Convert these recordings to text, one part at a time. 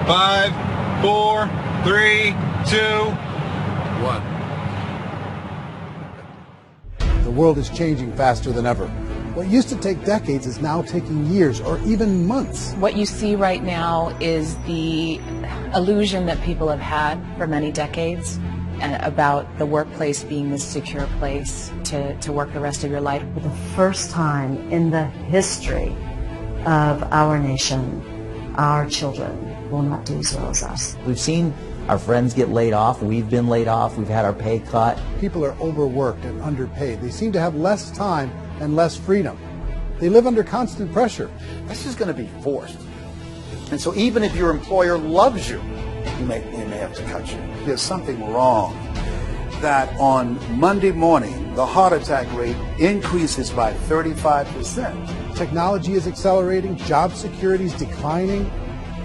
5, 4, 3, 2, 1. The world is changing faster than ever. What used to take decades is now taking years or even months. What you see right now is the illusion that people have had for many decades about the workplace being this secure place to work the rest of your life. For the first time in the history of our nation, our children will not do as well as us. We've seen our friends get laid off. We've been laid off. We've had our pay cut. People are overworked and underpaid. They seem to have less time and less freedom. They live under constant pressure. This is going to be forced. And so even if your employer loves you, he may have to cut you. There's something wrong that on Monday morning, the heart attack rate increases by 35%. Technology is accelerating, job security is declining.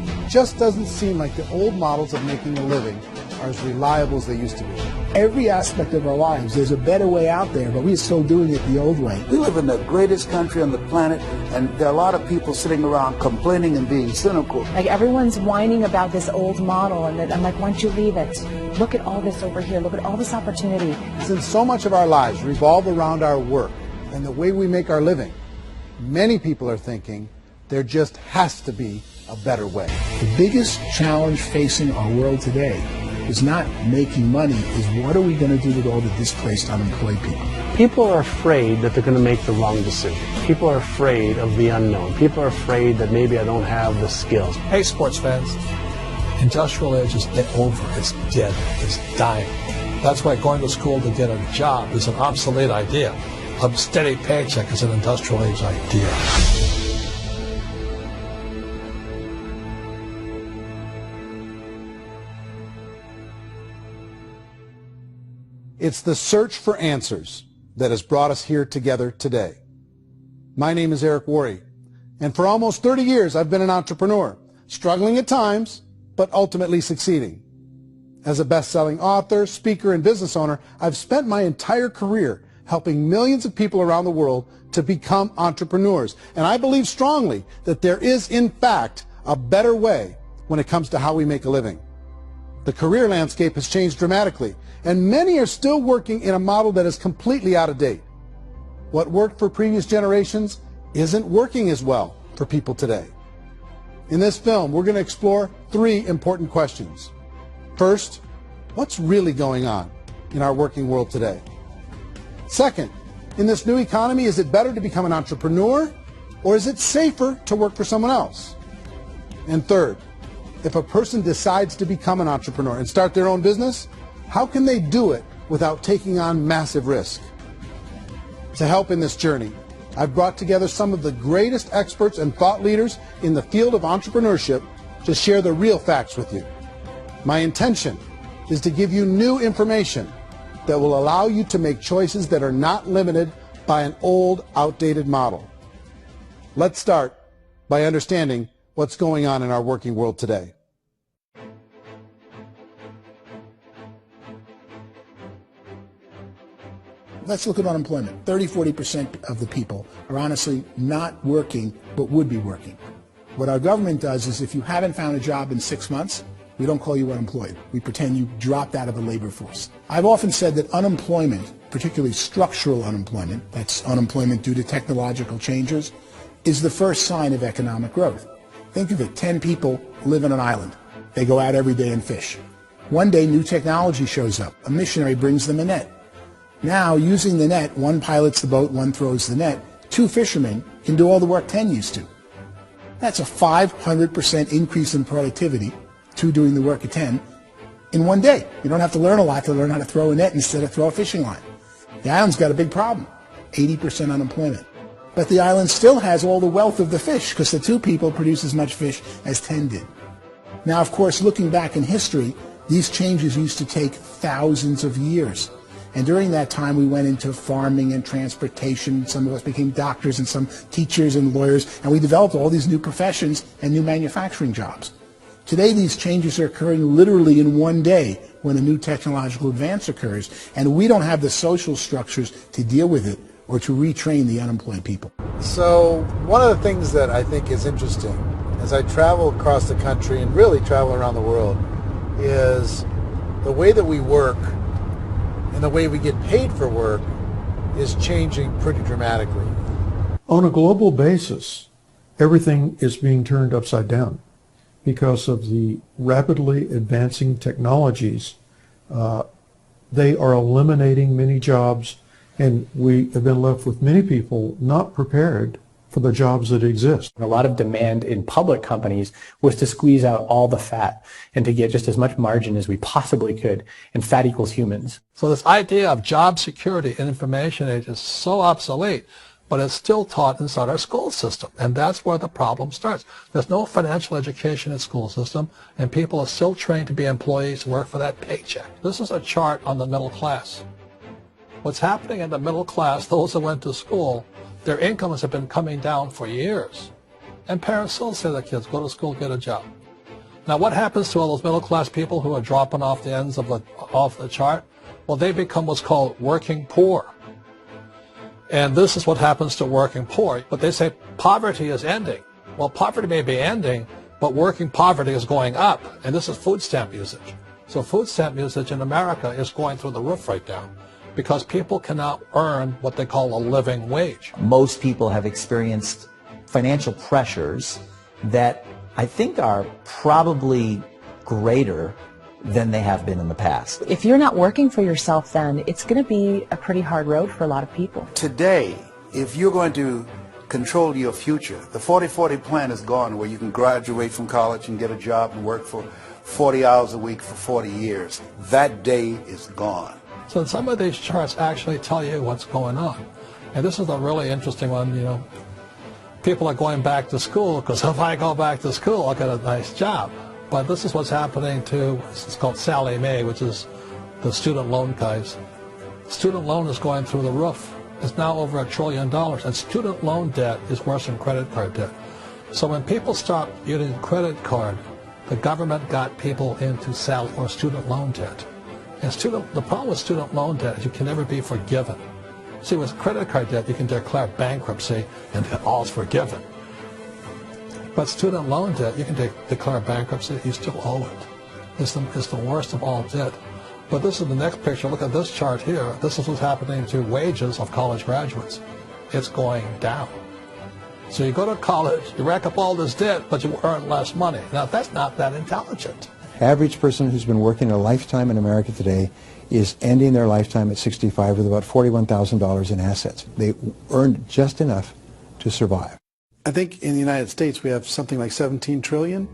It just doesn't seem like the old models of making a living are as reliable as they used to be. Every aspect of our lives, there's a better way out there, but we're still doing it the old way. We live in the greatest country on the planet, and there are a lot of people sitting around complaining and being cynical. Like everyone's whining about this old model, and I'm like, why don't you leave it? Look at all this over here. Look at all this opportunity. Since so much of our lives revolve around our work and the way we make our living, many people are thinking there just has to be a better way. The biggest challenge facing our world today is not making money, is what are we going to do with all the displaced, unemployed people? People are afraid that they're going to make the wrong decision. People are afraid of the unknown. People are afraid that maybe I don't have the skills. Hey, sports fans, industrial age is over. It's dead. It's dying. That's why going to school to get a job is an obsolete idea. A steady paycheck is an industrial age idea. It's the search for answers that has brought us here together today. My name is Eric Worre, and for almost 30 years I've been an entrepreneur, struggling at times, but ultimately succeeding. As a best-selling author, speaker, and business owner, I've spent my entire career helping millions of people around the world to become entrepreneurs. And I believe strongly that there is, in fact, a better way when it comes to how we make a living. The career landscape has changed dramatically, and many are still working in a model that is completely out of date. What worked for previous generations isn't working as well for people today. In this film, we're going to explore 3 important questions. First, what's really going on in our working world today? Second, in this new economy, is it better to become an entrepreneur, or is it safer to work for someone else? And third, if a person decides to become an entrepreneur and start their own business, how can they do it without taking on massive risk? To help in this journey, I've brought together some of the greatest experts and thought leaders in the field of entrepreneurship to share the real facts with you. My intention is to give you new information that will allow you to make choices that are not limited by an old, outdated model. Let's start by understanding what's going on in our working world today. Let's look at unemployment. 30–40% of the people are honestly not working, but would be working. What our government does is if you haven't found a job in 6 months, we don't call you unemployed. We pretend you dropped out of the labor force. I've often said that unemployment, particularly structural unemployment, that's unemployment due to technological changes, is the first sign of economic growth. Think of it, 10 people live on an island. They go out every day and fish. One day, new technology shows up. A missionary brings them a net. Now, using the net, one pilots the boat, one throws the net. 2 fishermen can do all the work 10 used to. That's a 500% increase in productivity, 2 doing the work of 10, in one day. You don't have to learn a lot to learn how to throw a net instead of throw a fishing line. The island's got a big problem, 80% unemployment. But the island still has all the wealth of the fish because the 2 people produce as much fish as 10 did. Now, of course, looking back in history, these changes used to take thousands of years. And during that time, we went into farming and transportation. Some of us became doctors and some teachers and lawyers, and we developed all these new professions and new manufacturing jobs. Today, these changes are occurring literally in one day when a new technological advance occurs, and we don't have the social structures to deal with it or to retrain the unemployed people. So one of the things that I think is interesting as I travel across the country and really travel around the world is the way that we work and the way we get paid for work is changing pretty dramatically. On a global basis, everything is being turned upside down because of the rapidly advancing technologies. They are eliminating many jobs, and we have been left with many people not prepared for the jobs that exist. A lot of demand in public companies was to squeeze out all the fat and to get just as much margin as we possibly could, and fat equals humans. So this idea of job security in information age is so obsolete, but it's still taught inside our school system, and that's where the problem starts. There's no financial education in the school system, and people are still trained to be employees who work for that paycheck. This is a chart on the middle class. What's happening in the middle class, those that went to school, their incomes have been coming down for years. And parents still say to their kids, go to school, get a job. Now what happens to all those middle class people who are dropping off the ends of the chart? Well, they become what's called working poor. And this is what happens to working poor. But they say poverty is ending. Well, poverty may be ending, but working poverty is going up. And this is food stamp usage. So food stamp usage in America is going through the roof right now, because people cannot earn what they call a living wage. Most people have experienced financial pressures that I think are probably greater than they have been in the past. If you're not working for yourself, then it's going to be a pretty hard road for a lot of people. Today, if you're going to control your future, the 40-40 plan is gone, where you can graduate from college and get a job and work for 40 hours a week for 40 years. That day is gone. So some of these charts actually tell you what's going on. And this is a really interesting one, you know. People are going back to school because if I go back to school, I'll get a nice job. But this is what's happening to, it's called Sallie Mae, which is the student loan guys. Student loan is going through the roof. It's now over $1 trillion. And student loan debt is worse than credit card debt. So when people stopped using credit card, the government got people into student loan debt. And the problem with student loan debt is you can never be forgiven. See, with credit card debt, you can declare bankruptcy and all's forgiven. But student loan debt, you can declare bankruptcy, you still owe it. It's the worst of all debt. But this is the next picture. Look at this chart here. This is what's happening to wages of college graduates. It's going down. So you go to college, you rack up all this debt, but you earn less money. Now, that's not that intelligent. Average person who's been working a lifetime in America today is ending their lifetime at 65 with about $41,000 in assets. They earned just enough to survive. I think in the United States we have something like 17 trillion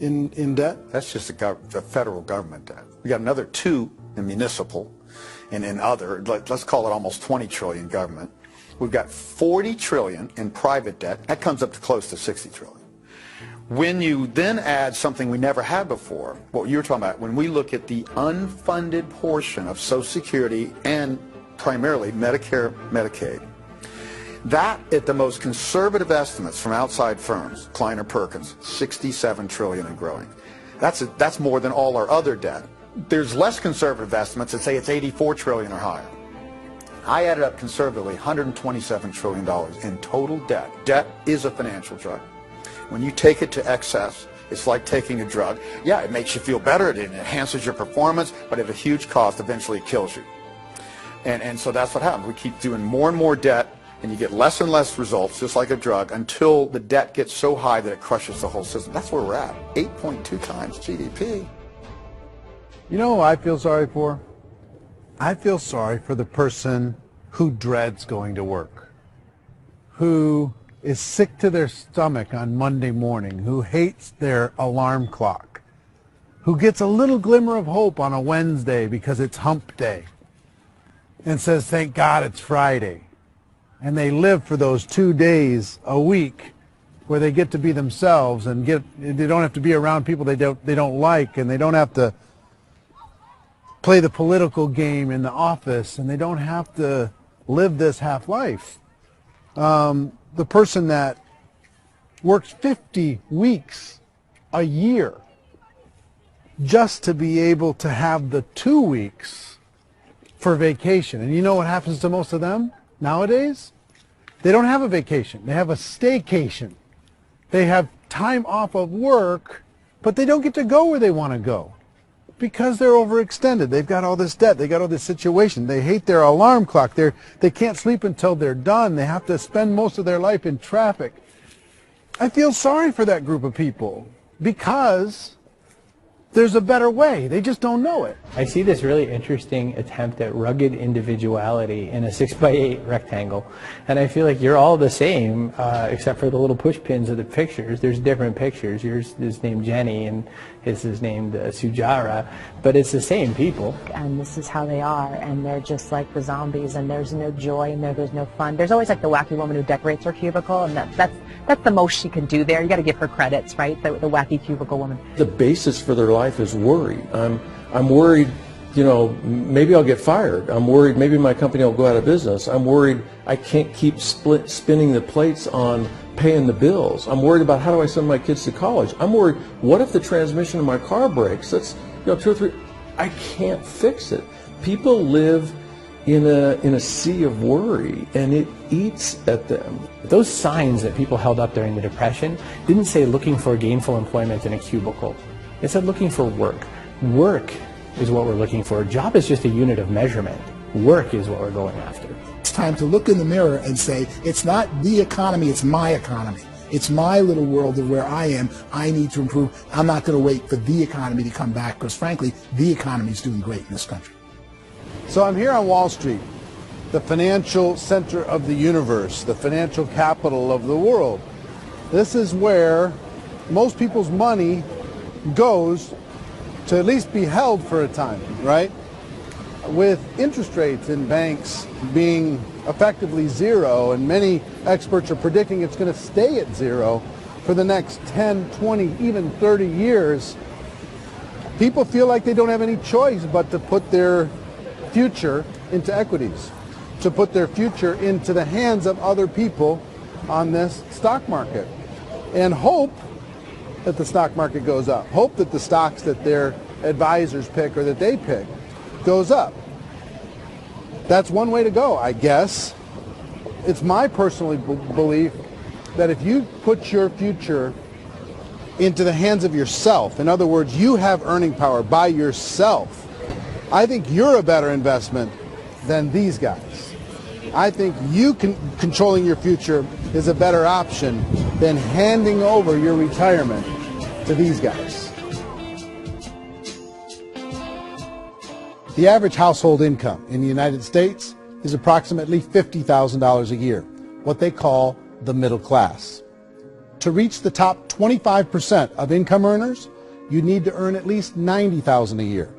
in debt. That's just the federal government debt. We got another 2 in municipal and in other, let's call it almost 20 trillion government. We've got 40 trillion in private debt. That comes up to close to 60 trillion. When you then add something we never had before, what you were talking about, when we look at the unfunded portion of Social Security and primarily Medicare, Medicaid, that at the most conservative estimates from outside firms, Kleiner Perkins, 67 trillion and growing. That's more than all our other debt. There's less conservative estimates that say it's 84 trillion or higher. I added up conservatively $127 trillion in total debt. Debt is a financial drug. When you take it to excess, it's like taking a drug. Yeah, it makes you feel better, it enhances your performance, but at a huge cost, eventually it kills you. And so that's what happens. We keep doing more and more debt, and you get less and less results, just like a drug, until the debt gets so high that it crushes the whole system. That's where we're at, 8.2 times GDP. You know who I feel sorry for? I feel sorry for the person who dreads going to work, who is sick to their stomach on Monday morning, who hates their alarm clock, who gets a little glimmer of hope on a Wednesday because it's hump day and says, thank God it's Friday. And they live for those 2 days a week where they get to be themselves and they don't have to be around people they don't like, and they don't have to play the political game in the office, and they don't have to live this half life. The person that works 50 weeks a year just to be able to have the 2 weeks for vacation. And you know what happens to most of them nowadays? They don't have a vacation. They have a staycation. They have time off of work, but they don't get to go where they want to go because they're overextended. They've got all this debt. They got all this situation. They hate their alarm clock. They can't sleep until they're done. They have to spend most of their life in traffic. I feel sorry for that group of people because there's a better way. They just don't know it. I see this really interesting attempt at rugged individuality in a 6x8 rectangle, and I feel like you're all the same except for the little push pins of the pictures. There's different pictures. Yours is named Jenny and his is named Sujara, but it's the same people. And this is how they are, and they're just like the zombies, and there's no joy in there, there's no fun. There's always like the wacky woman who decorates her cubicle, and that's the most she can do there. You got to give her credits, right? The wacky cubicle woman. The basis for their life is worry. I'm worried, you know, maybe I'll get fired. I'm worried maybe my company will go out of business. I'm worried I can't keep spinning the plates on paying the bills. I'm worried about how do I send my kids to college. I'm worried, what if the transmission in my car breaks? That's, you know, 2 or 3, I can't fix it. People live in a sea of worry, and it eats at them. Those signs that people held up during the Depression didn't say looking for gainful employment in a cubicle. It said looking for work. Work is what we're looking for. Job is just a unit of measurement. Work is what we're going after. It's time to look in the mirror and say, it's not the economy, it's my economy. It's my little world of where I am. I need to improve. I'm not going to wait for the economy to come back because, frankly, the economy is doing great in this country. So I'm here on Wall Street, the financial center of the universe, the financial capital of the world. This is where most people's money goes to at least be held for a time, right? With interest rates in banks being effectively zero, and many experts are predicting it's going to stay at zero for the next 10, 20, even 30 years, people feel like they don't have any choice but to put their future into equities, to put their future into the hands of other people on this stock market, and hope that the stock market goes up, hope that the stocks that their advisors pick or that they pick goes up. That's one way to go, I guess. It's my personal belief that if you put your future into the hands of yourself, in other words, you have earning power by yourself, I think you're a better investment than these guys. I think you controlling your future is a better option than handing over your retirement to these guys. The average household income in the United States is approximately $50,000 a year, what they call the middle class. To reach the top 25% of income earners, you need to earn at least $90,000 a year.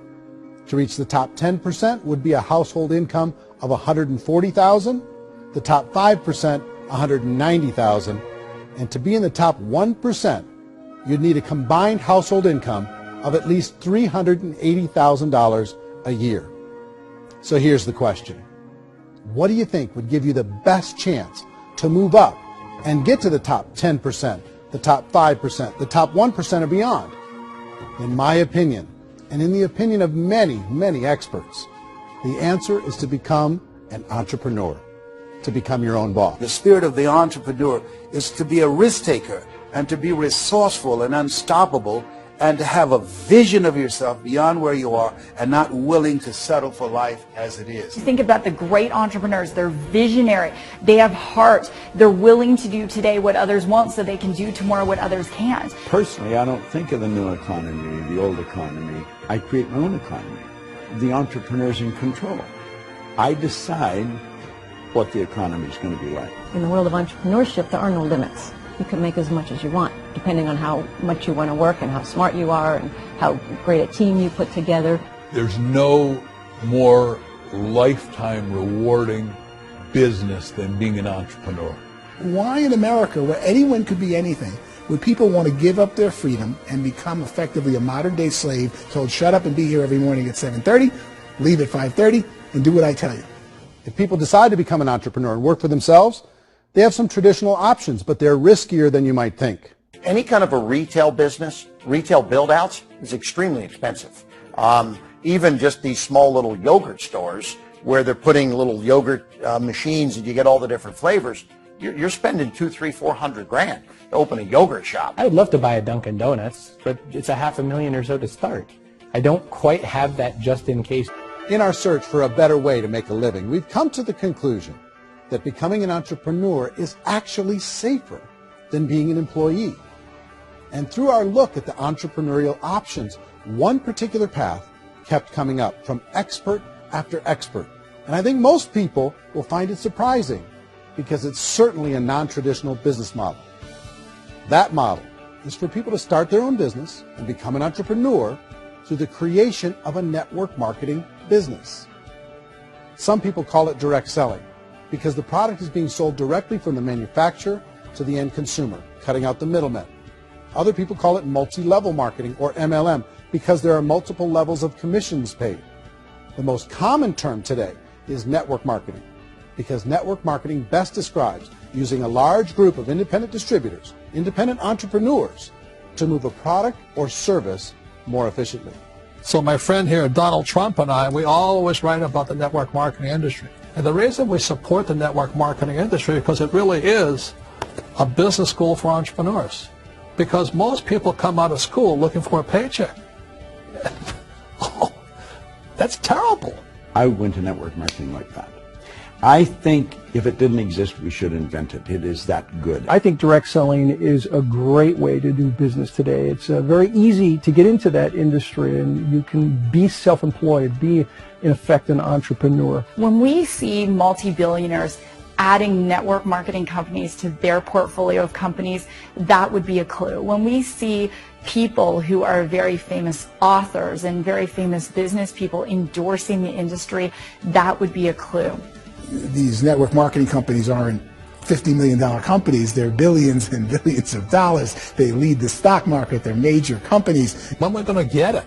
To reach the top 10% would be a household income of $140,000, the top 5%, $190,000, and to be in the top 1%, you'd need a combined household income of at least $380,000 a year. So here's the question. What do you think would give you the best chance to move up and get to the top 10%, the top 5%, the top 1% or beyond? In my opinion, and in the opinion of many, many experts, the answer is to become an entrepreneur, to become your own boss. The spirit of the entrepreneur is to be a risk taker and to be resourceful and unstoppable and to have a vision of yourself beyond where you are and not willing to settle for life as it is. Think about the great entrepreneurs. They're visionary. They have heart. They're willing to do today what others won't so they can do tomorrow what others can't. Personally, I don't think of the new economy, the old economy. I create my own economy. The entrepreneur's in control. I decide what the economy is going to be like. In the world of entrepreneurship, there are no limits. You can make as much as you want, depending on how much you want to work and how smart you are and how great a team you put together. There's no more lifetime rewarding business than being an entrepreneur. Why in America, where anyone could be anything, would people want to give up their freedom and become effectively a modern-day slave, told shut up and be here every morning at 7:30, leave at 5:30, and do what I tell you? If people decide to become an entrepreneur and work for themselves, they have some traditional options, but they're riskier than you might think. Any kind of a retail business, retail build-outs, is extremely expensive. Even just these small little yogurt stores where they're putting little yogurt machines and you get all the different flavors, you're spending $200,000, $300,000, $400,000 to open a yogurt shop. I would love to buy a Dunkin' Donuts, but it's a $500,000 or so to start. I don't quite have that just in case. In our search for a better way to make a living, we've come to the conclusion that becoming an entrepreneur is actually safer than being an employee. And through our look at the entrepreneurial options, one particular path kept coming up from expert after expert. And I think most people will find it surprising because it's certainly a non-traditional business model. That model is for people to start their own business and become an entrepreneur through the creation of a network marketing business. Some people call it direct selling because the product is being sold directly from the manufacturer to the end consumer, cutting out the middlemen. Other people call it multi-level marketing, or MLM, because there are multiple levels of commissions paid. The most common term today is network marketing, because network marketing best describes using a large group of independent distributors, independent entrepreneurs, to move a product or service more efficiently. So my friend here, Donald Trump, and I, we always write about the network marketing industry. And the reason we support the network marketing industry is because it really is a business school for entrepreneurs. Because most people come out of school looking for a paycheck. Oh, that's terrible. I went to network marketing like that. I think if it didn't exist, we should invent it. It is that good. I think direct selling is a great way to do business today. It's very easy to get into that industry, and you can be self-employed, be, in effect, an entrepreneur. When we see multi-billionaires adding network marketing companies to their portfolio of companies, that would be a clue. When we see people who are very famous authors and very famous business people endorsing the industry, that would be a clue. These network marketing companies aren't $50 million companies. They're billions and billions of dollars. They lead the stock market. They're major companies. When we're going to get it?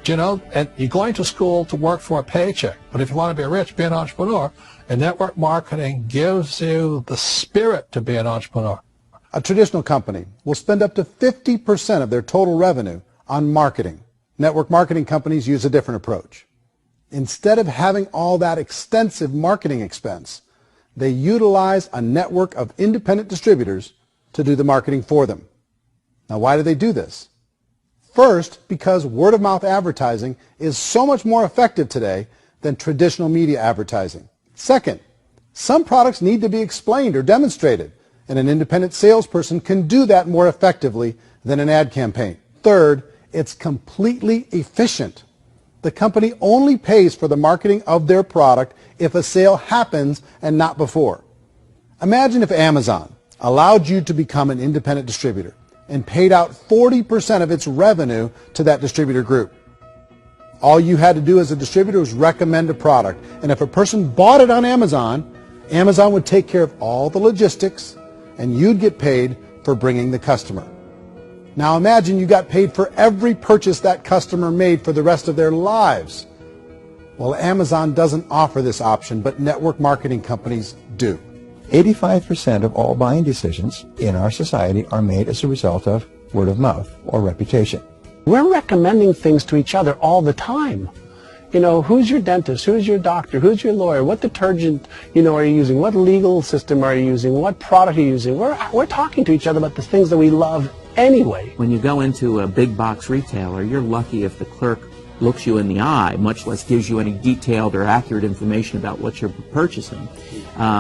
You know, and you're going to school to work for a paycheck. But if you want to be rich, be an entrepreneur. And network marketing gives you the spirit to be an entrepreneur. A traditional company will spend up to 50% of their total revenue on marketing. Network marketing companies use a different approach. Instead of having all that extensive marketing expense, they utilize a network of independent distributors to do the marketing for them. Now, why do they do this? First, because word-of-mouth advertising is so much more effective today than traditional media advertising. Second, some products need to be explained or demonstrated, and an independent salesperson can do that more effectively than an ad campaign. Third, it's completely efficient. The company only pays for the marketing of their product if a sale happens and not before. Imagine if Amazon allowed you to become an independent distributor and paid out 40% of its revenue to that distributor group. All you had to do as a distributor was recommend a product, and if a person bought it on Amazon, Amazon would take care of all the logistics, and you'd get paid for bringing the customer. Now imagine you got paid for every purchase that customer made for the rest of their lives. Well, Amazon doesn't offer this option, but network marketing companies do. 85% of all buying decisions in our society are made as a result of word of mouth or reputation. We're recommending things to each other all the time. You know, who's your dentist? Who's your doctor? Who's your lawyer? What detergent, are you using? What legal system are you using? What product are you using? We're talking to each other about the things that we love anyway. When you go into a big box retailer, you're lucky if the clerk looks you in the eye, much less gives you any detailed or accurate information about what you're purchasing.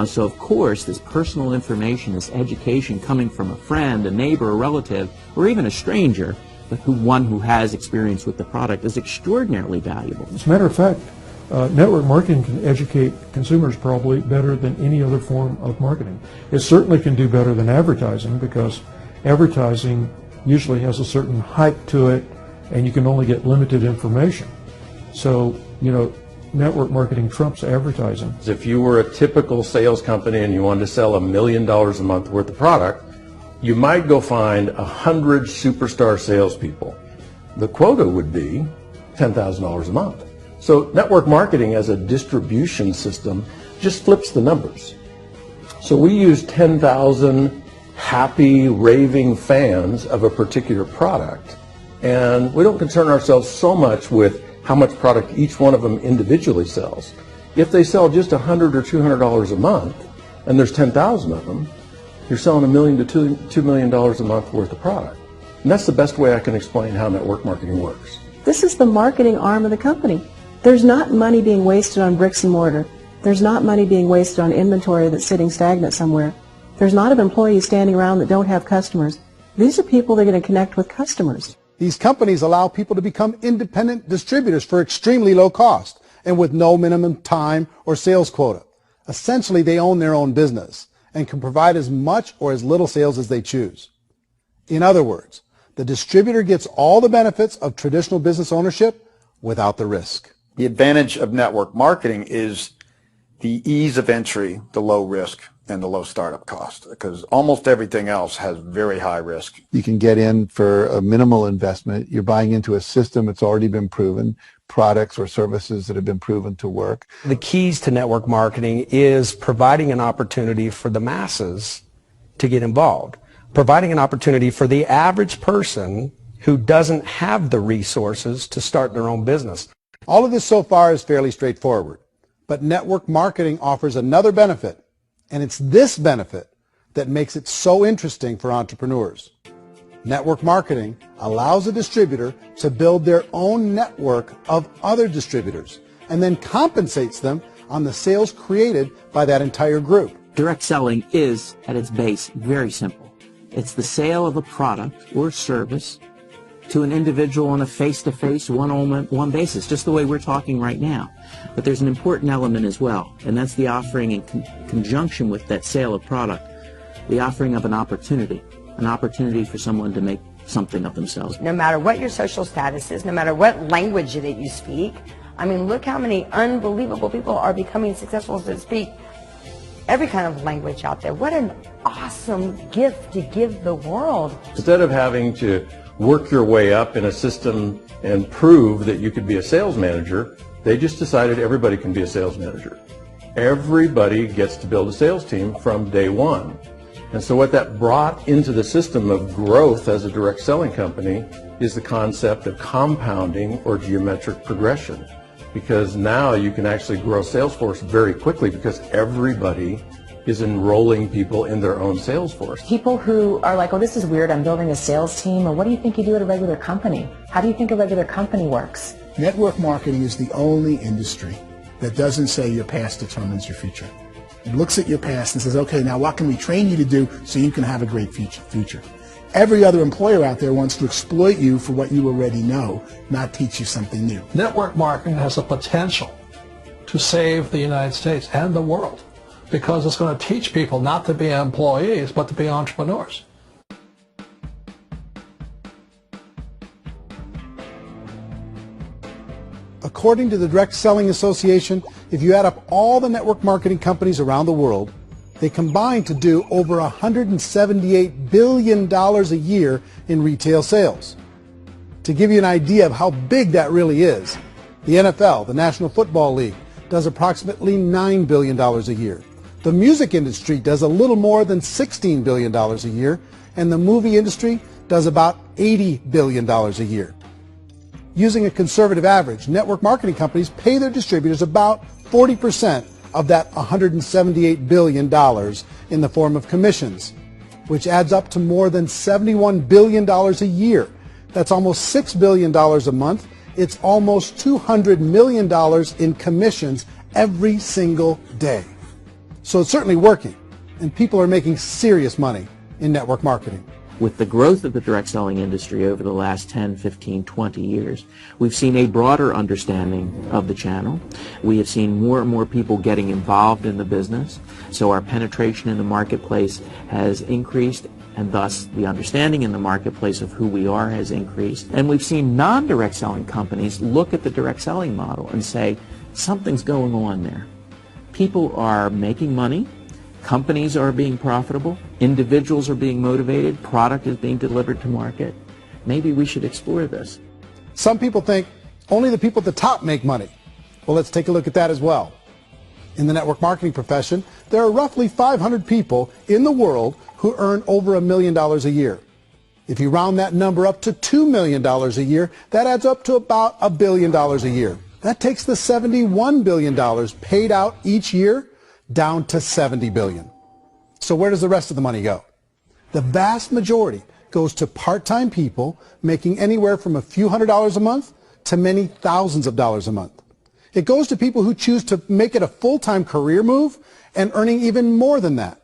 So of course, this personal information, this education coming from a friend, a neighbor, a relative, or even a stranger, but one who has experience with the product is extraordinarily valuable. As a matter of fact, network marketing can educate consumers probably better than any other form of marketing. It certainly can do better than advertising because advertising usually has a certain hype to it and you can only get limited information. So, network marketing trumps advertising. If you were a typical sales company and you wanted to sell $1 million a month worth of product, you might go find 100 superstar salespeople. The quota would be $10,000 a month. So network marketing as a distribution system just flips the numbers. So we use 10,000 happy, raving fans of a particular product, and we don't concern ourselves so much with how much product each one of them individually sells. If they sell just $100 or $200 a month, and there's 10,000 of them, you're selling $1 million to $2 million a month worth of product. And that's the best way I can explain how network marketing works. This is the marketing arm of the company. There's not money being wasted on bricks and mortar. There's not money being wasted on inventory that's sitting stagnant somewhere. There's not of employees standing around that don't have customers. These are people that are going to connect with customers. These companies allow people to become independent distributors for extremely low cost and with no minimum time or sales quota. Essentially, they own their own business and can provide as much or as little sales as they choose. In other words, the distributor gets all the benefits of traditional business ownership without the risk. The advantage of network marketing is the ease of entry, the low risk, and the low startup cost, because almost everything else has very high risk. You can get in for a minimal investment. You're buying into a system that's already been proven, products or services that have been proven to work. The keys to network marketing is providing an opportunity for the masses to get involved, providing an opportunity for the average person who doesn't have the resources to start their own business. All of this so far is fairly straightforward, but network marketing offers another benefit, and it's this benefit that makes it so interesting for entrepreneurs. Network marketing allows a distributor to build their own network of other distributors and then compensates them on the sales created by that entire group. Direct selling is, at its base, very simple. It's the sale of a product or service to an individual on a face-to-face, one-on-one basis, just the way we're talking right now. But there's an important element as well, and that's the offering in conjunction with that sale of product, the offering of an opportunity for someone to make something of themselves. No matter what your social status is, no matter what language that you speak, I mean, look how many unbelievable people are becoming successful to speak every kind of language out there. What an awesome gift to give the world. Instead of having to work your way up in a system and prove that you could be a sales manager, they just decided everybody can be a sales manager. Everybody gets to build a sales team from day one. And so what that brought into the system of growth as a direct selling company is the concept of compounding or geometric progression. Because now you can actually grow sales force very quickly because everybody is enrolling people in their own sales force. People who are like, oh, this is weird, I'm building a sales team, or what do you think you do at a regular company? How do you think a regular company works? Network marketing is the only industry that doesn't say your past determines your future. It looks at your past and says, okay, now what can we train you to do so you can have a great future? Every other employer out there wants to exploit you for what you already know, not teach you something new. Network marketing has the potential to save the United States and the world because it's going to teach people not to be employees but to be entrepreneurs. According to the Direct Selling Association, if you add up all the network marketing companies around the world, they combine to do over $178 billion a year in retail sales. To give you an idea of how big that really is, the NFL, the National Football League, does approximately $9 billion a year. The music industry does a little more than $16 billion a year, and the movie industry does about $80 billion a year. Using a conservative average, network marketing companies pay their distributors about 40% of that $178 billion in the form of commissions, which adds up to more than $71 billion a year. That's almost $6 billion a month. It's almost $200 million in commissions every single day. So it's certainly working, and people are making serious money in network marketing. With the growth of the direct selling industry over the last 10, 15, 20 years, we've seen a broader understanding of the channel. We have seen more and more people getting involved in the business, so our penetration in the marketplace has increased, and thus the understanding in the marketplace of who we are has increased. And we've seen non-direct selling companies look at the direct selling model and say, something's going on there. People are making money. Companies are being profitable, individuals are being motivated, product is being delivered to market. Maybe we should explore this. Some people think only the people at the top make money. Well, let's take a look at that as well. In the network marketing profession, there are roughly 500 people in the world who earn over $1 million a year. If you round that number up to $2 million a year, that adds up to about $1 billion a year. That takes the $71 billion paid out each year down to $70 billion. So where does the rest of the money go? The vast majority goes to part-time people making anywhere from a few $100s a month to many thousands of dollars a month. It goes to people who choose to make it a full-time career move and earning even more than that.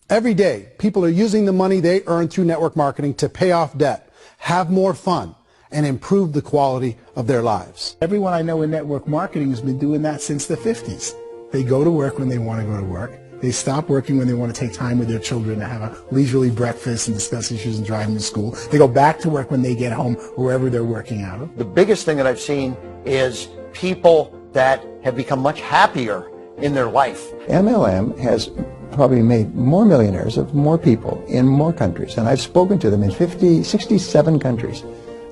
Every day, people are using the money they earn through network marketing to pay off debt, have more fun, and improve the quality of their lives. Everyone I know in network marketing has been doing that since the 50s. They go to work when they want to go to work. They stop working when they want to take time with their children to have a leisurely breakfast and discuss issues and drive them to school. They go back to work when they get home, wherever they're working out of. The biggest thing that I've seen is people that have become much happier in their life. MLM has probably made more millionaires of more people in more countries, and I've spoken to them in 67 countries,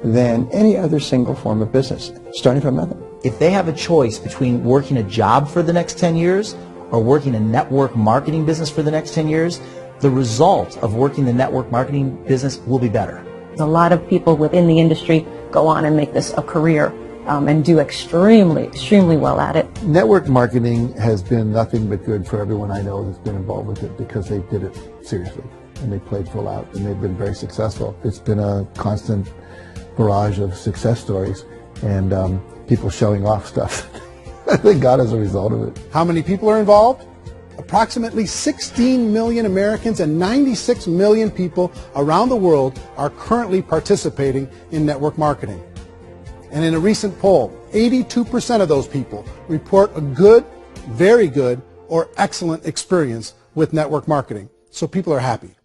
than any other single form of business, starting from nothing. If they have a choice between working a job for the next 10 years or working a network marketing business for the next 10 years, the result of working the network marketing business will be better. A lot of people within the industry go on and make this a career and do extremely well at it. Network marketing has been nothing but good for everyone I know that's been involved with it because they did it seriously and they played full out and they've been very successful. It's been a constant barrage of success stories and people showing off stuff they got as a result of it. How many people are involved? Approximately 16 million Americans and 96 million people around the world are currently participating in network marketing. And in a recent poll, 82% of those people report a good, very good, or excellent experience with network marketing. So people are happy.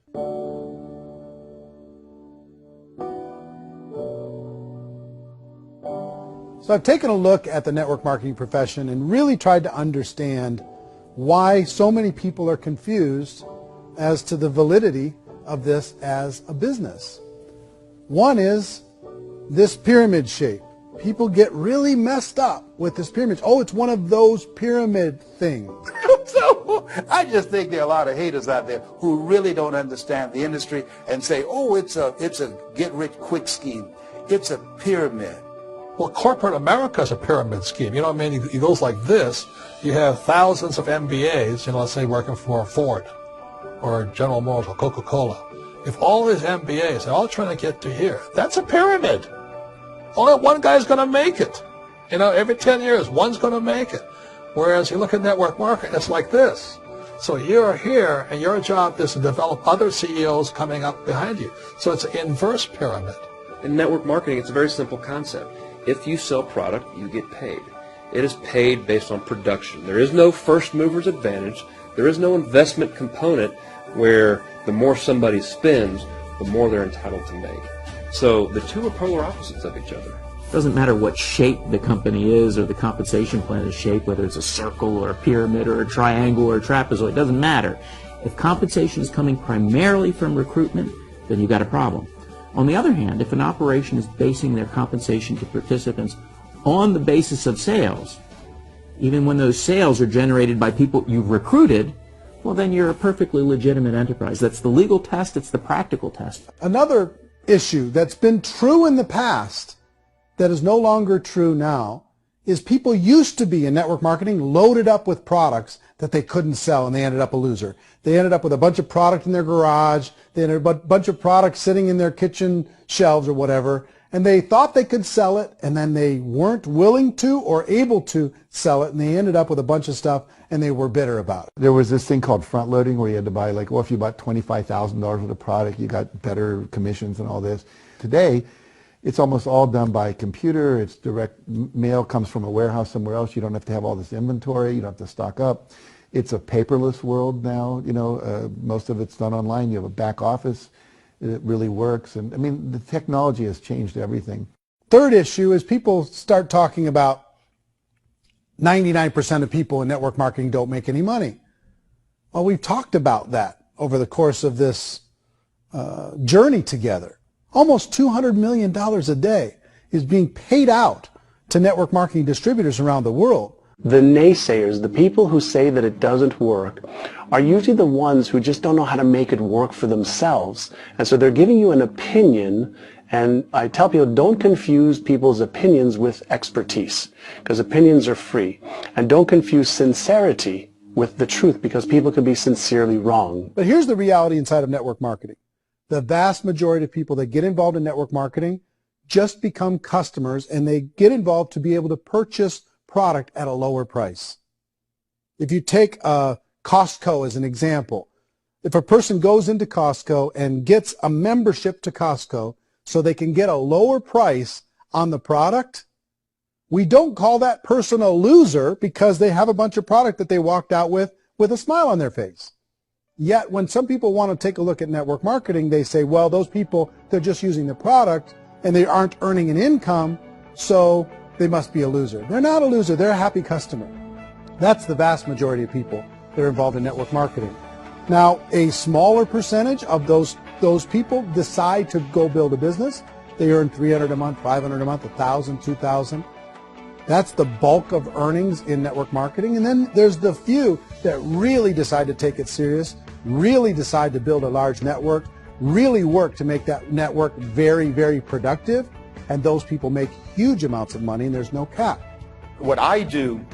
So I've taken a look at the network marketing profession and really tried to understand why so many people are confused as to the validity of this as a business. One is this pyramid shape. People get really messed up with this pyramid. Oh, it's one of those pyramid things. So I just think there are a lot of haters out there who really don't understand the industry and say, oh, it's a get-rich-quick scheme. It's a pyramid. Well, corporate America is a pyramid scheme. You know what I mean? It goes like this. You have thousands of MBAs, let's say working for Ford or General Motors or Coca-Cola. If all these MBAs are all trying to get to here, that's a pyramid. Only one guy's going to make it. Every 10 years, one's going to make it. Whereas you look at network marketing, it's like this. So you're here, and your job is to develop other CEOs coming up behind you. So it's an inverse pyramid. In network marketing, it's a very simple concept. If you sell product, you get paid. It is paid based on production. There is no first mover's advantage. There is no investment component where the more somebody spends, the more they're entitled to make. So the two are polar opposites of each other. It doesn't matter what shape the company is or the compensation plan is shaped, whether it's a circle or a pyramid or a triangle or a trapezoid, it doesn't matter. If compensation is coming primarily from recruitment, then you've got a problem. On the other hand, if an operation is basing their compensation to participants on the basis of sales, even when those sales are generated by people you've recruited, well, then you're a perfectly legitimate enterprise. That's the legal test. It's the practical test. Another issue that's been true in the past that is no longer true now is people used to be in network marketing loaded up with products that they couldn't sell, and they ended up a loser. They ended up with a bunch of product in their garage. They ended up with a bunch of products sitting in their kitchen shelves or whatever, and they thought they could sell it, and then they weren't willing to or able to sell it, and they ended up with a bunch of stuff, and they were bitter about it. There was this thing called front loading where you had to buy, if you bought $25,000 worth of product, you got better commissions and all this. Today, it's almost all done by computer. It's direct mail, comes from a warehouse somewhere else. You don't have to have all this inventory. You don't have to stock up. It's a paperless world now. Most of it's done online. You have a back office. It really works. And the technology has changed everything. Third issue is people start talking about 99% of people in network marketing don't make any money. Well, we've talked about that over the course of this journey together. Almost $200 million a day is being paid out to network marketing distributors around the world. The naysayers, the people who say that it doesn't work, are usually the ones who just don't know how to make it work for themselves. And so they're giving you an opinion, and I tell people, don't confuse people's opinions with expertise, because opinions are free. And don't confuse sincerity with the truth, because people could be sincerely wrong. But here's the reality inside of network marketing. The vast majority of people that get involved in network marketing just become customers, and they get involved to be able to purchase product at a lower price. If you take Costco as an example, if a person goes into Costco and gets a membership to Costco so they can get a lower price on the product, we don't call that person a loser because they have a bunch of product that they walked out with a smile on their face. Yet when some people want to take a look at network marketing, they say, well, those people, they're just using the product and they aren't earning an income, so they must be a loser. They're not a loser. They're a happy customer. That's the vast majority of people that are involved in network marketing. Now, a smaller percentage of those people decide to go build a business. They earn $300 a month, $500 a month, $1,000, $2,000. That's the bulk of earnings in network marketing. And then there's the few that really decide to take it serious, really decide to build a large network, really work to make that network very, very productive. And those people make huge amounts of money, and there's no cap. What I do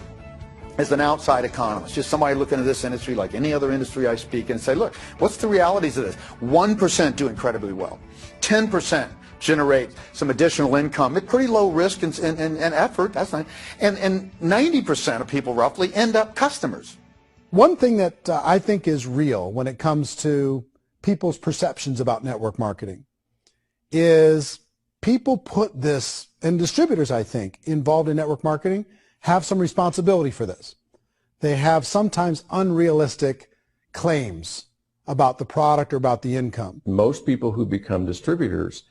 as an outside economist, just somebody looking at this industry like any other industry I speak and say, look, what's the realities of this? 1% do incredibly well. 10% generate some additional income at pretty low risk and effort. That's not, and 90% of people roughly end up customers. One thing that I think is real when it comes to people's perceptions about network marketing is people put this, and distributors, I think, involved in network marketing have some responsibility for this. They have sometimes unrealistic claims about the product or about the income. Most people who become distributors,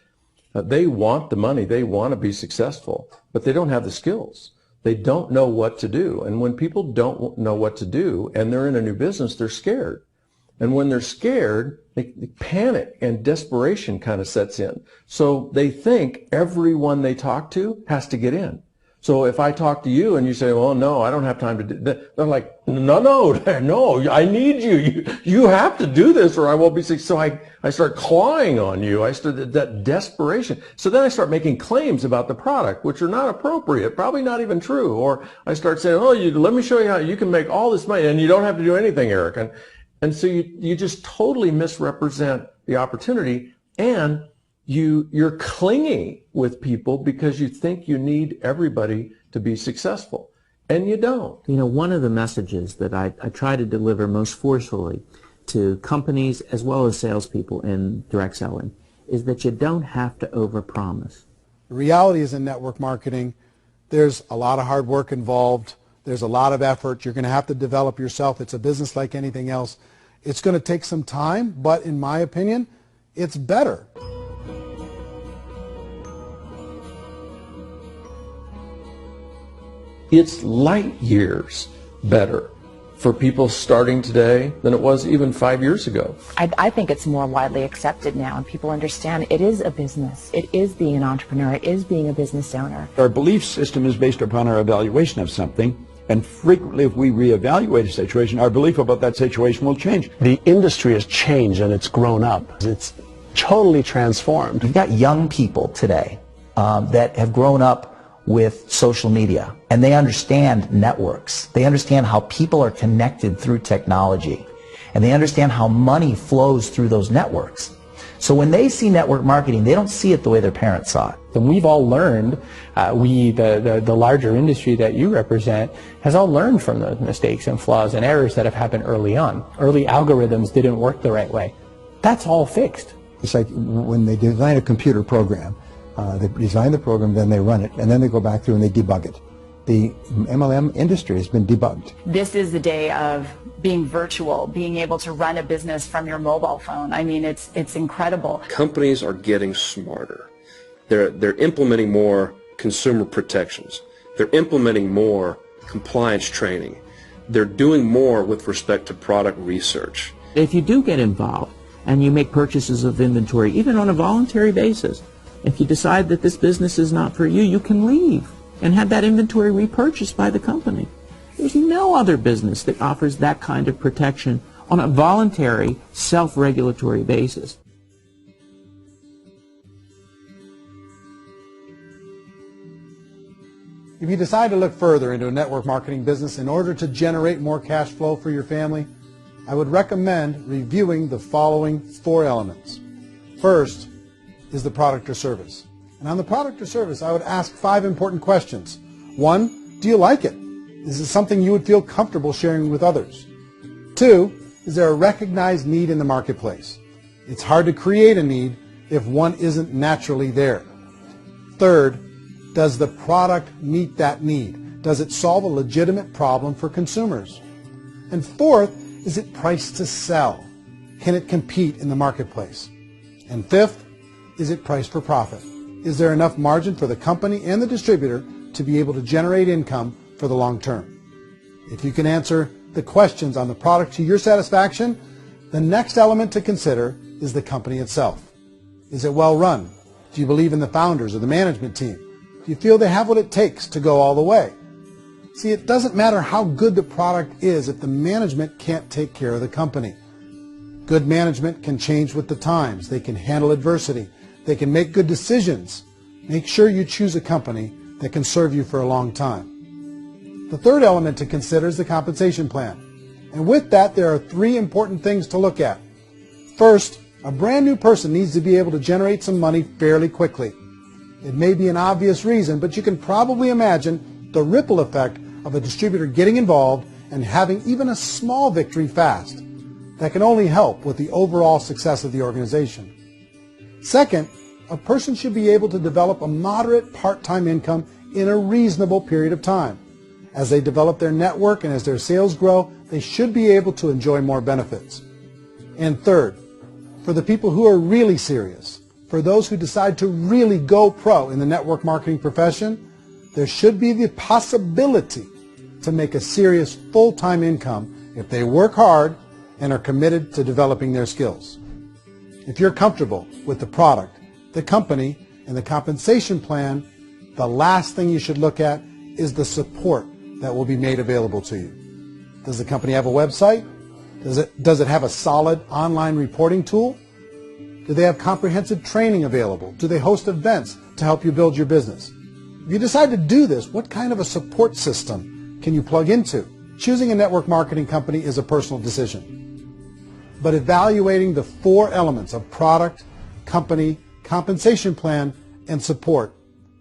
they want the money, they want to be successful, but they don't have the skills. They don't know what to do. And when people don't know what to do and they're in a new business, they're scared. And when they're scared, they panic and desperation kind of sets in. So they think everyone they talk to has to get in. So if I talk to you and you say, well, no, I don't have time to do that, they're like, no, I need you. You have to do this or I won't be successful. So I start clawing on you. I start that desperation. So then I start making claims about the product, which are not appropriate, probably not even true. Or I start saying, oh, let me show you how you can make all this money and you don't have to do anything, Eric. And so you just totally misrepresent the opportunity, and you're clingy with people because you think you need everybody to be successful, and you don't. You know, one of the messages that I try to deliver most forcefully to companies as well as salespeople in direct selling is that you don't have to overpromise. The reality is in network marketing, there's a lot of hard work involved. There's a lot of effort. You're going to have to develop yourself. It's a business like anything else. It's going to take some time, but in my opinion, it's better. It's light years better for people starting today than it was even 5 years ago. I think it's more widely accepted now, and people understand it is a business. It is being an entrepreneur. It is being a business owner. Our belief system is based upon our evaluation of something, and frequently if we reevaluate a situation, our belief about that situation will change. The industry has changed and it's grown up. It's totally transformed. You've got young people today that have grown up with social media, and they understand networks. They understand how people are connected through technology, and they understand how money flows through those networks. So when they see network marketing, they don't see it the way their parents saw it. And we've all learned, the larger industry that you represent, has all learned from the mistakes and flaws and errors that have happened early on. Early algorithms didn't work the right way. That's all fixed. It's like when they design a computer program, they design the program, then they run it, and then they go back through and they debug it. The MLM industry has been debugged. This is the day of being virtual, being able to run a business from your mobile phone. I mean, it's incredible. Companies are getting smarter. They're implementing more consumer protections. They're implementing more compliance training. They're doing more with respect to product research. If you do get involved and you make purchases of inventory, even on a voluntary basis, if you decide that this business is not for you, you can leave and have that inventory repurchased by the company. There's no other business that offers that kind of protection on a voluntary, self-regulatory basis. If you decide to look further into a network marketing business in order to generate more cash flow for your family, I would recommend reviewing the following 4 elements. First is the product or service. And on the product or service, I would ask 5 important questions. 1, do you like it? Is it something you would feel comfortable sharing with others? 2, is there a recognized need in the marketplace? It's hard to create a need if one isn't naturally there. Third, does the product meet that need? Does it solve a legitimate problem for consumers? And fourth, is it priced to sell? Can it compete in the marketplace? And fifth, is it priced for profit? Is there enough margin for the company and the distributor to be able to generate income for the long term? If you can answer the questions on the product to your satisfaction, the next element to consider is the company itself. Is it well run? Do you believe in the founders or the management team? Do you feel they have what it takes to go all the way? See, it doesn't matter how good the product is if the management can't take care of the company. Good management can change with the times. They can handle adversity. They can make good decisions. Make sure you choose a company that can serve you for a long time. The third element to consider is the compensation plan. And with that, there are 3 important things to look at. First, a brand new person needs to be able to generate some money fairly quickly. It may be an obvious reason, but you can probably imagine the ripple effect of a distributor getting involved and having even a small victory fast. That can only help with the overall success of the organization. Second, a person should be able to develop a moderate part-time income in a reasonable period of time. As they develop their network and as their sales grow, they should be able to enjoy more benefits. And third, for the people who are really serious, for those who decide to really go pro in the network marketing profession, there should be the possibility to make a serious full-time income if they work hard and are committed to developing their skills. If you're comfortable with the product, the company, and the compensation plan, the last thing you should look at is the support that will be made available to you. Does the company have a website? Does it have a solid online reporting tool? Do they have comprehensive training available? Do they host events to help you build your business? If you decide to do this, what kind of a support system can you plug into? Choosing a network marketing company is a personal decision. But evaluating the 4 elements of product, company, compensation plan, and support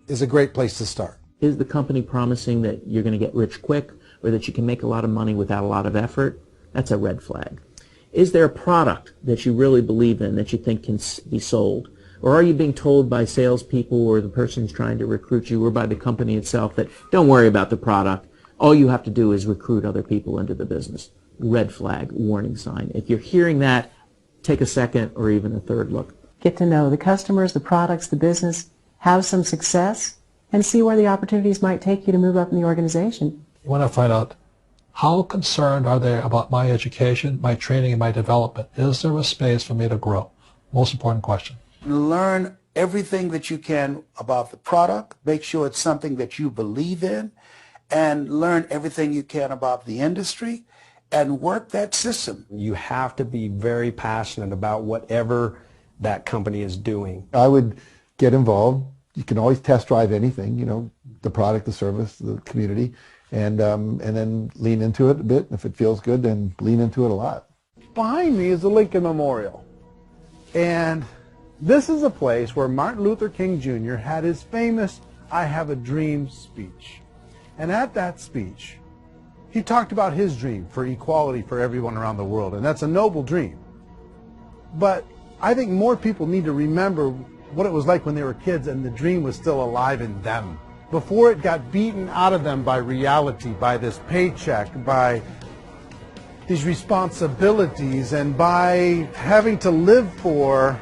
is a great place to start. Is the company promising that you're going to get rich quick or that you can make a lot of money without a lot of effort? That's a red flag. Is there a product that you really believe in that you think can be sold? Or are you being told by salespeople or the person who's trying to recruit you or by the company itself that don't worry about the product, all you have to do is recruit other people into the business? Red flag, warning sign. If you're hearing that, take a second or even a third look. Get to know the customers, the products, the business, have some success, and see where the opportunities might take you to move up in the organization. You want to find out how concerned are they about my education, my training, and my development? Is there a space for me to grow? Most important question. Learn everything that you can about the product. Make sure it's something that you believe in, and learn everything you can about the industry and work that system. You have to be very passionate about whatever that company is doing. I would get involved. You can always test drive anything, the product, the service, the community, and then lean into it a bit. If it feels good, then lean into it a lot. Behind me is the Lincoln Memorial. And this is a place where Martin Luther King Jr. had his famous "I Have a Dream" speech. And at that speech, he talked about his dream for equality for everyone around the world, and that's a noble dream. But I think more people need to remember what it was like when they were kids and the dream was still alive in them. Before it got beaten out of them by reality, by this paycheck, by these responsibilities, and by having to live for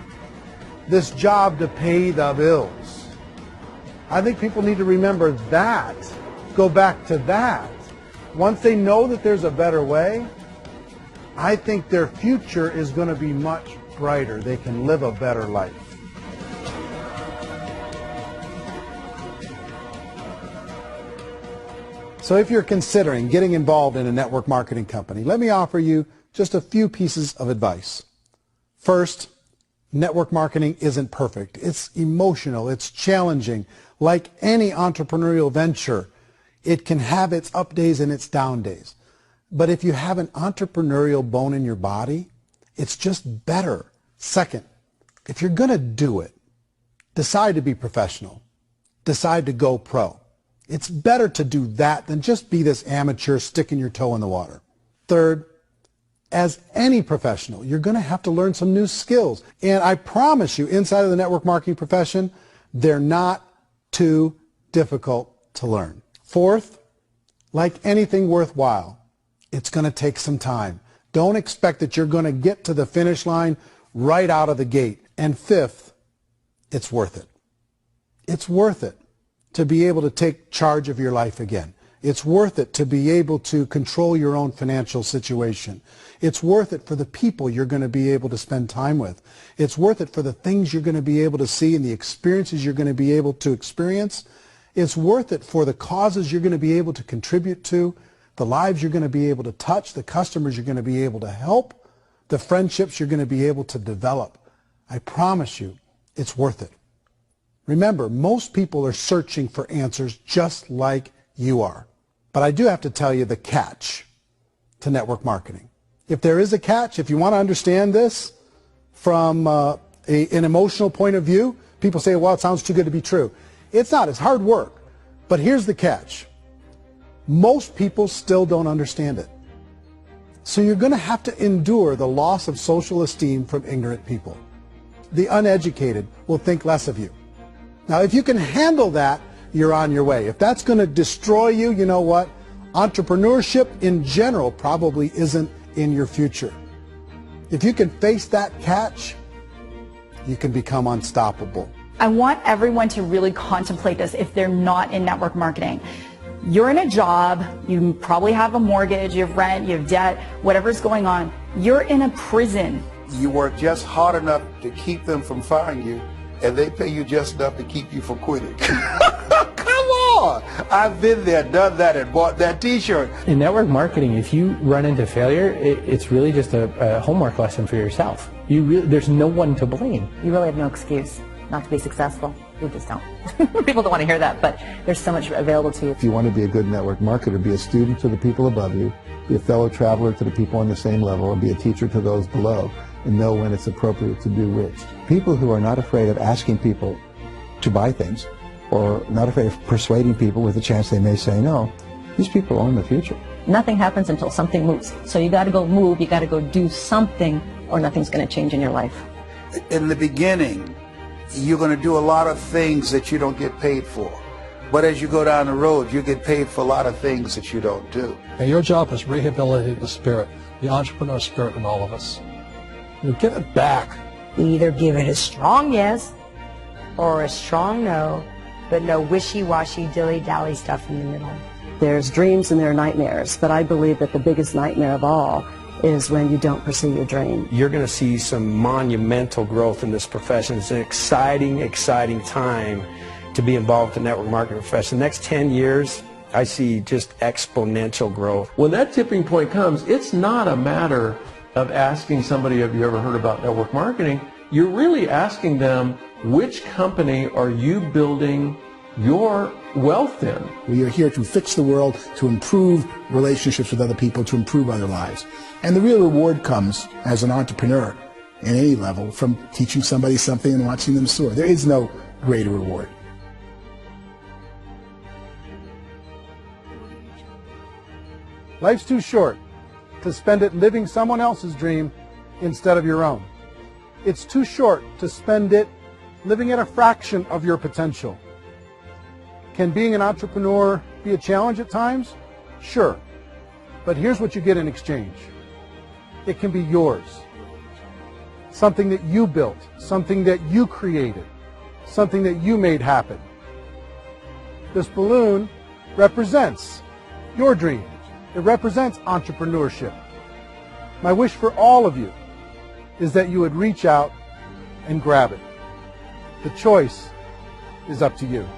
this job to pay the bills. I think people need to remember that, go back to that. Once they know that there's a better way, I think their future is going to be much brighter. They can live a better life. So if you're considering getting involved in a network marketing company, let me offer you just a few pieces of advice. First, network marketing isn't perfect. It's emotional. It's challenging. Like any entrepreneurial venture, It can have its up days and its down days. But if you have an entrepreneurial bone in your body, it's just better. Second, if you're going to do it, decide to be professional. Decide to go pro. It's better to do that than just be this amateur sticking your toe in the water. Third, as any professional, you're going to have to learn some new skills. And I promise you, inside of the network marketing profession, they're not too difficult to learn. Fourth, like anything worthwhile, it's going to take some time. Don't expect that you're going to get to the finish line right out of the gate. And fifth, it's worth it. It's worth it to be able to take charge of your life again. It's worth it to be able to control your own financial situation. It's worth it for the people you're going to be able to spend time with. It's worth it for the things you're going to be able to see and the experiences you're going to be able to experience. It's worth it for the causes you're going to be able to contribute to, the lives you're going to be able to touch, the customers you're going to be able to help, the friendships you're going to be able to develop. I promise you, it's worth it. Remember, most people are searching for answers just like you are. But I do have to tell you the catch to network marketing. If there is a catch, if you want to understand this from an emotional point of view, people say, well, it sounds too good to be true. It's not. It's hard work. But here's the catch. Most people still don't understand it. So you're going to have to endure the loss of social esteem from ignorant people. The uneducated will think less of you. Now, if you can handle that, you're on your way. If that's going to destroy you, you know what? Entrepreneurship in general probably isn't in your future. If you can face that catch, you can become unstoppable. I want everyone to really contemplate this if they're not in network marketing. You're in a job, you probably have a mortgage, you have rent, you have debt, whatever's going on. You're in a prison. You work just hard enough to keep them from firing you, and they pay you just enough to keep you from quitting. Come on! I've been there, done that, and bought that t-shirt. In network marketing, if you run into failure, it's really just a homework lesson for yourself. There's no one to blame. You really have no excuse not to be successful. You just don't. People don't want to hear that, but there's so much available to you. If you want to be a good network marketer, be a student to the people above you, be a fellow traveler to the people on the same level, and be a teacher to those below, and know when it's appropriate to do which. People who are not afraid of asking people to buy things, or not afraid of persuading people with a chance they may say no, these people own the future. Nothing happens until something moves. So you got to go move, you got to go do something, or nothing's going to change in your life. In the beginning, you're going to do a lot of things that you don't get paid for. But as you go down the road, you get paid for a lot of things that you don't do. And your job is rehabilitate the spirit, the entrepreneur spirit in all of us. You get it back. You either give it a strong yes or a strong no, but no wishy-washy, dilly-dally stuff in the middle. There's dreams and there are nightmares, but I believe that the biggest nightmare of all is when you don't pursue your dream. You're going to see some monumental growth in this profession. It's an exciting, exciting time to be involved in the network marketing profession. The next 10 years, I see just exponential growth. When that tipping point comes, it's not a matter of asking somebody, have you ever heard about network marketing? You're really asking them, which company are you building your wealth in? We are here to fix the world, to improve relationships with other people, to improve other lives. And the real reward comes as an entrepreneur at any level from teaching somebody something and watching them soar. There is no greater reward. Life's too short to spend it living someone else's dream instead of your own. It's too short to spend it living at a fraction of your potential. Can being an entrepreneur be a challenge at times? Sure. But here's what you get in exchange. It can be yours. Something that you built, something that you created, something that you made happen. This balloon represents your dream. It represents entrepreneurship. My wish for all of you is that you would reach out and grab it. The choice is up to you.